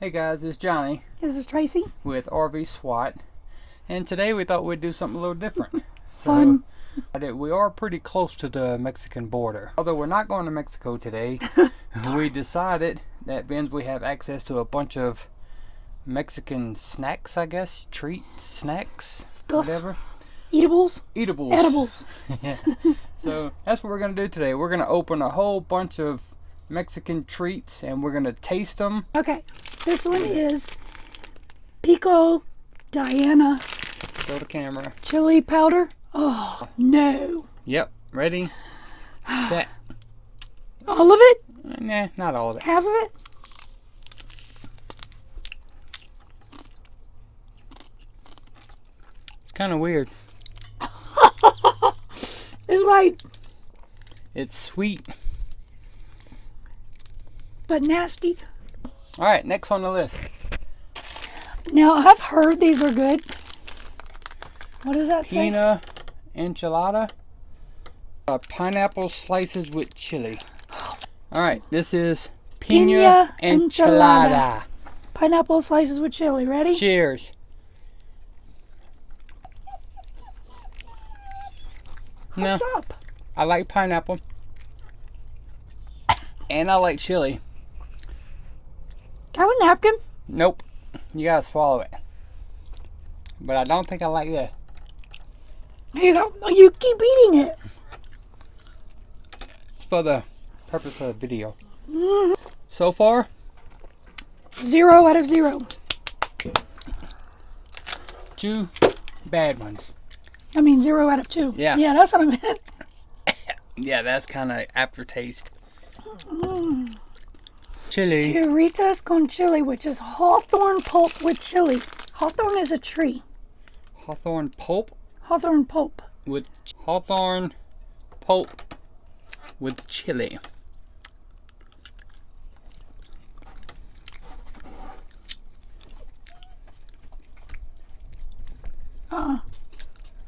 Hey guys, it's Johnny This is Tracy. with RV SWAT, and today we thought we'd do something a little different. Fun. We are pretty close to the Mexican border. Although we're not going to Mexico today, we decided that since we have access to a bunch of Mexican snacks, I guess, treats, snacks, Stuff. whatever. Eatables. Eatables. Edibles. Yeah. So that's what we're going to do today. We're going to open a whole bunch of Mexican treats and we're going to taste them. Okay, this one is Pico Diana Show the camera. chili powder. Oh, no. Yep. Ready? Set. All of it? Nah, not all of it. Half of it? It's kind of weird. It's like, It's sweet. but nasty. Alright, next on the list. Now, I've heard these are good. What does that say? Pina enchilada. Pineapple slices with chili. Alright, this is Pina enchilada. Pineapple slices with chili. Ready? Cheers. No, What's up? I like pineapple. And I like chili. Can I have a napkin? Nope. You gotta swallow it. But I don't think I like this. Here you go. Oh, you keep eating it. It's for the purpose of the video. Mm. So far, 0 out of 0. 2 bad ones. I mean 0 out of 2. Yeah. Yeah, that's what I meant. Yeah, that's kind of aftertaste. Mm. Chili. Tiritas con chili, which is Hawthorne Pulp with chili. Hawthorne is a tree. Hawthorne Pop Hawthorne Pulp. with Hawthorne Pulp with chili.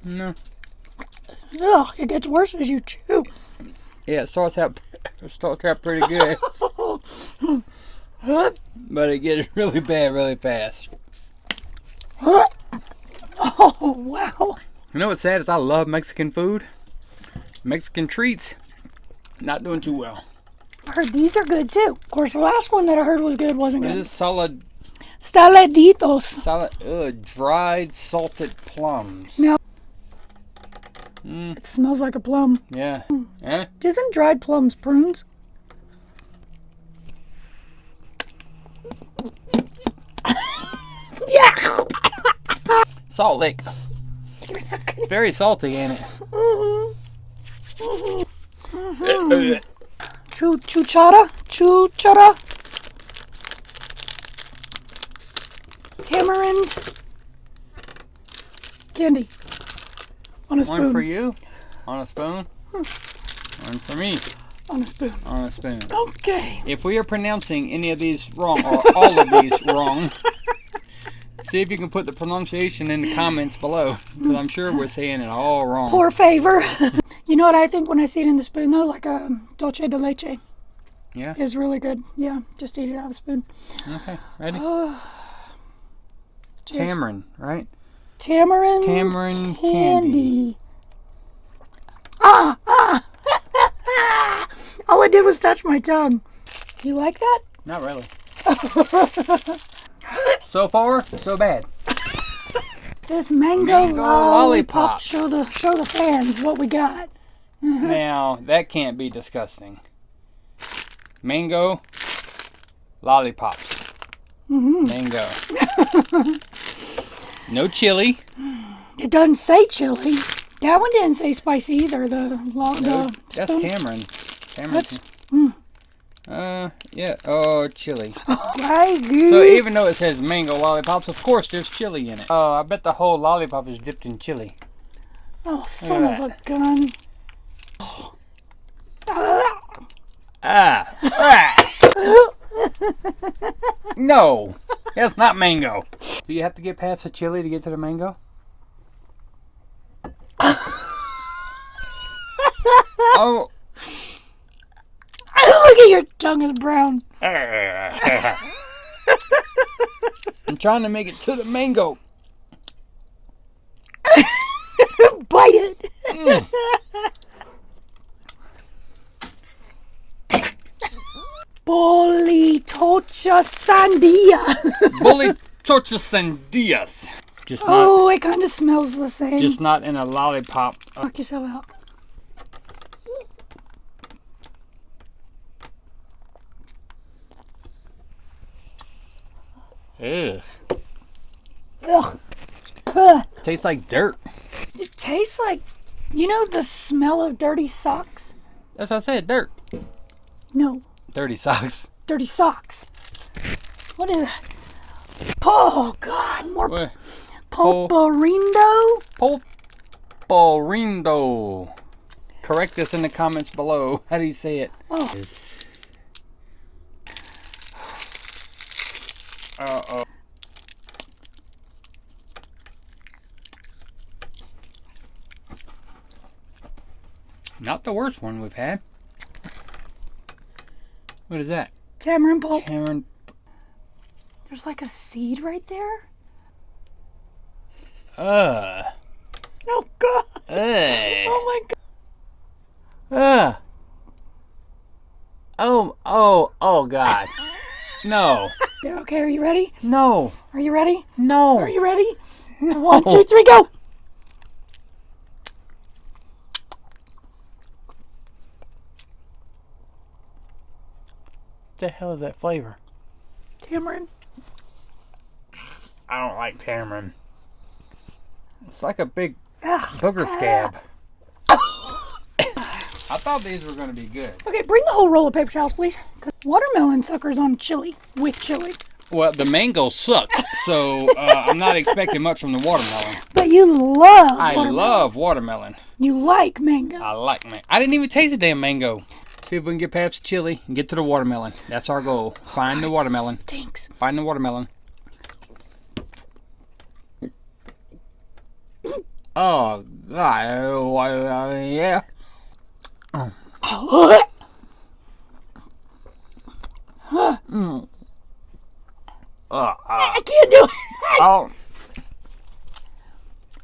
No. Ugh, it gets worse as you chew. Yeah, it starts out pretty good, but it gets really bad really fast. Oh, wow. You know what's sad is I love Mexican food. Mexican treats, not doing too well. I heard these are good too. Of course, the last one that I heard was good wasn't This good. is salad, Saladitos. dried salted plums. Now, Mm, it smells like a plum. yeah. Eh? Isn't dried plums prunes? Yeah. Salt Lick. It's very salty, ain't it? Chuchara. Tamarind. Candy. On a spoon. One for you, on a spoon. One for me, On a spoon. on a spoon. Okay. If we are pronouncing any of these wrong, or all of these wrong, see if you can put the pronunciation in the comments below, because I'm sure we're saying it all wrong. Poor favor. You know what I think when I see it in the spoon though? Like a dulce de leche. Yeah? Is really good. Yeah, just eat it out of a spoon. Okay, ready? Cheers. Tamarind, right? Tamarind Candy. Ah! All I did was touch my tongue. You like that? Not really. So far, so bad. This mango lollipop. lollipop. Show the fans what we got. Now, that can't be disgusting. Mango lollipops. Mango. No chili. It doesn't say chili. That one didn't say spicy either. No, that's spoon. tamarind. That's Yeah. Oh, chili. right. So even though it says mango lollipops, of course there's chili in it. Oh, I bet the whole lollipop is dipped in chili. Oh, son of a gun. Ah. No, that's not mango. Do you have to get past the chili to get to the mango? Oh. Look at your tongue is brown. I'm trying to make it to the mango. Bite it. Bolitocha Sandhya. Bully torches Sandhias. Just not. Oh, it kind of smells the same. Just not in a lollipop. Knock yourself out. Ugh. Ugh. Ugh. Tastes like dirt. It tastes like, you know, the smell of dirty socks? That's what I said, dirt. No, Dirty socks. dirty socks. What is that? Oh, God, more What? Polporindo? Polporindo. Correct us in the comments below. How do you say it? Oh. Uh-oh. Not the worst one we've had. What is that? Tamarind pulp. Tamarind. There's like a seed right there. Oh God. Hey. Oh my God. Oh God. No. Okay, are you ready? No. Are you ready? No. Are you ready? 1, 2, 3, go. What the hell is that flavor? Tamarind. I don't like tamarind. It's like a big Ugh. booger scab. I thought these were going to be good. Okay, bring the whole roll of paper towels, please. 'Cause watermelon suckers on chili, with chili. Well, the mango sucked, so I'm not expecting much from the watermelon. But you love I watermelon. love watermelon. You like mango. I like mango. I didn't even taste the damn mango. See if we can get past the chili and get to the watermelon. That's our goal. Find the watermelon. Stinks. Find the watermelon. Oh, God. Yeah. Mm. I can't do it. Oh,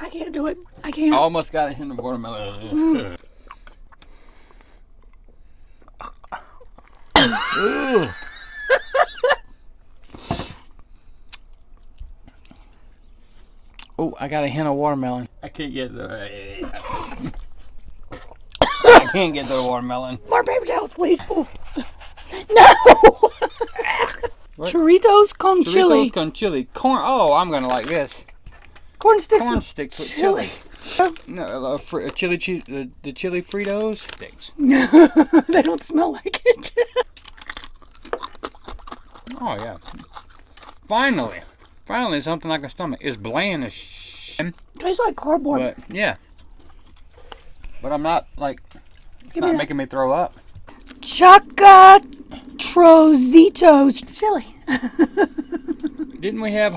I can't do it. I can't. I almost got it in the watermelon. Ooh. Oh, I got a hint of watermelon. I can't get the. I can't get the watermelon. More paper towels, please. Oh. No. What? Churritos con chili. Churritos con chili. Corn. Oh, I'm gonna like this. Corn sticks. Corn with sticks with chili. No, chili cheese. The chili Fritos sticks. They don't smell like it. Oh yeah. Finally something like a stomach. It's bland as shit. Tastes like cardboard. But yeah. But I'm not like. It's Give not me that. making me throw up. Chocatrocitos chili. Didn't we have?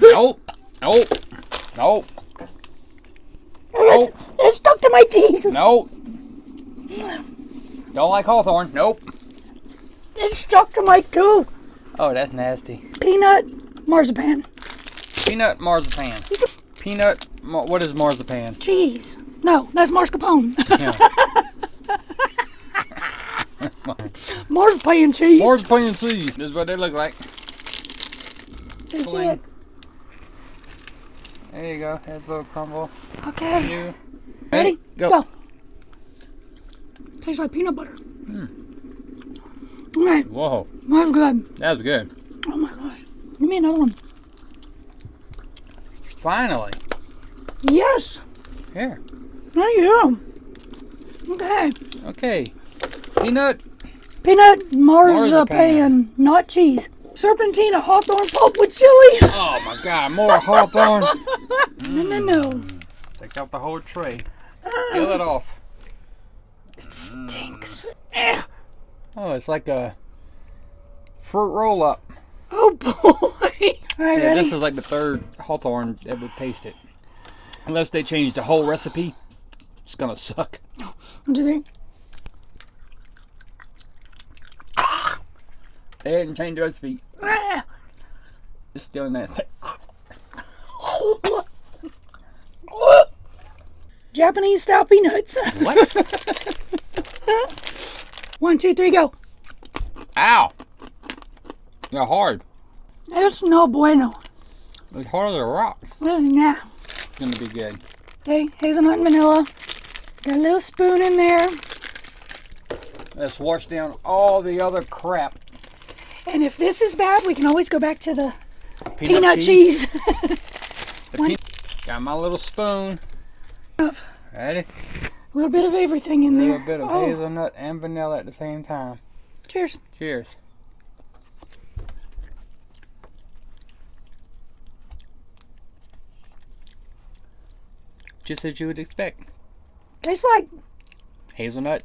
Nope. Nope. Nope. Nope. It stuck to my teeth. Nope. Don't like Hawthorne. Nope. It stuck to my tooth. Oh, that's nasty. Peanut marzipan. Peanut marzipan. What is marzipan? Cheese. No, that's mascarpone. Yeah. Marzipan cheese. Marzipan cheese. This is what they look like. Is Cling. it? There you go. That's a little crumble. Okay. You. Ready? Go. Tastes like peanut butter. All right. Whoa. That's good. That was good. Oh my gosh. Give me another one. Finally. Yes. Here. There you go. Okay. Okay. Peanut. Marzipan, not cheese. Serpentina Hawthorne Pop with chili. Oh my God. More Hawthorne. No. Take out the whole tray. Peel it off. It stinks. Oh, it's like a fruit roll up. Oh boy. All right, Yeah, ready? this is like the third Hawthorne that would taste it. Unless they change the whole recipe, it's gonna suck. 1, 2, 3. They hadn't changed those feet. Ah. It's still nasty. Japanese style peanuts. What? 1, 2, 3, go. Ow! They're hard. It's no bueno. It's hard as a rock. Nah. It's gonna be good. Okay, hazelnut and vanilla. Got a little spoon in there. Let's wash down all the other crap. And if this is bad, we can always go back to the peanut cheese. Got my little spoon. Ready? A little bit of everything in A there. little bit of hazelnut and vanilla at the same time. Cheers. Cheers. Just as you would expect. Tastes like Hazelnut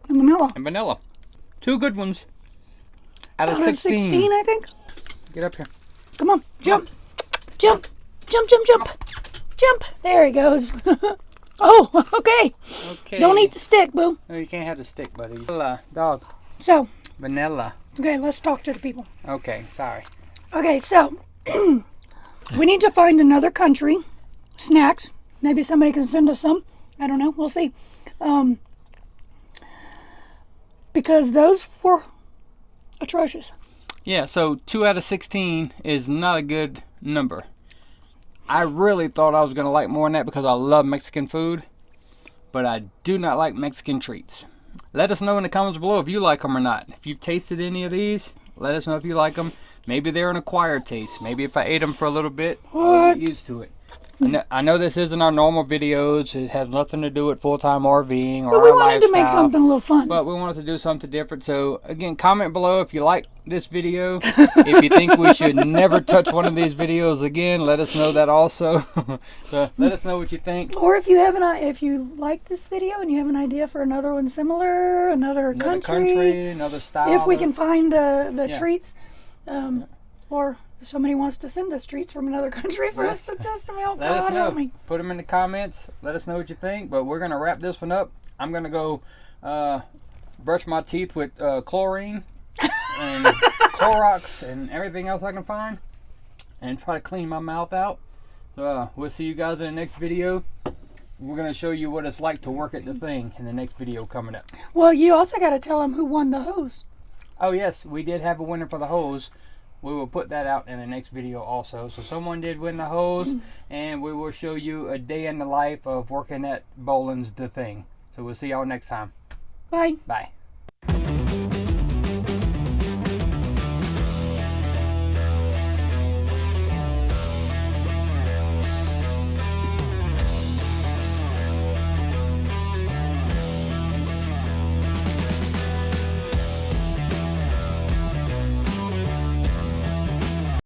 and vanilla. and vanilla. 2 good ones. Out of Out of 16. 16, I think. Get up here. Come on, jump. Jump. Jump, jump, jump. Jump. There he goes. Oh, okay. Okay. Don't eat the stick, boo. No, you can't have the stick, buddy. Vanilla, dog. So, Vanilla. okay, let's talk to the people. Okay, sorry. Okay, so we need to find another country. Snacks. Maybe somebody can send us some. I don't know. We'll see. Because those were atrocious. Yeah, so 2 out of 16 is not a good number. I really thought I was going to like more than that because I love Mexican food. But I do not like Mexican treats. Let us know in the comments below if you like them or not. If you've tasted any of these, let us know if you like them. Maybe they're an acquired taste. Maybe if I ate them for a little bit, I'll get used to it. I know this isn't our normal videos. It has nothing to do with full-time RVing or But we our wanted to make lifestyle. something a little fun. But we wanted to do something different. So again, comment below if you like this video. If you think we should never touch one of these videos again, let us know that also. So let us know what you think. Or if you have if you like this video and you have an idea for another one similar, another country, another style. if we can find the Yeah. treats, or if somebody wants to send us treats from another country for us to test them out, Let us God know. help me. Put them in the comments. Let us know what you think. But we're gonna wrap this one up. I'm gonna go brush my teeth with chlorine and Clorox and everything else I can find, and try to clean my mouth out. We'll see you guys in the next video. We're gonna show you what it's like to work at the thing in the next video coming up. Well, you also got to tell them who won the hose. Oh yes, we did have a winner for the hose. We will put that out in the next video also. So someone did win the hose, and we will show you a day in the life of working at Boland's The Thing. So we'll see y'all next time. Bye. Bye.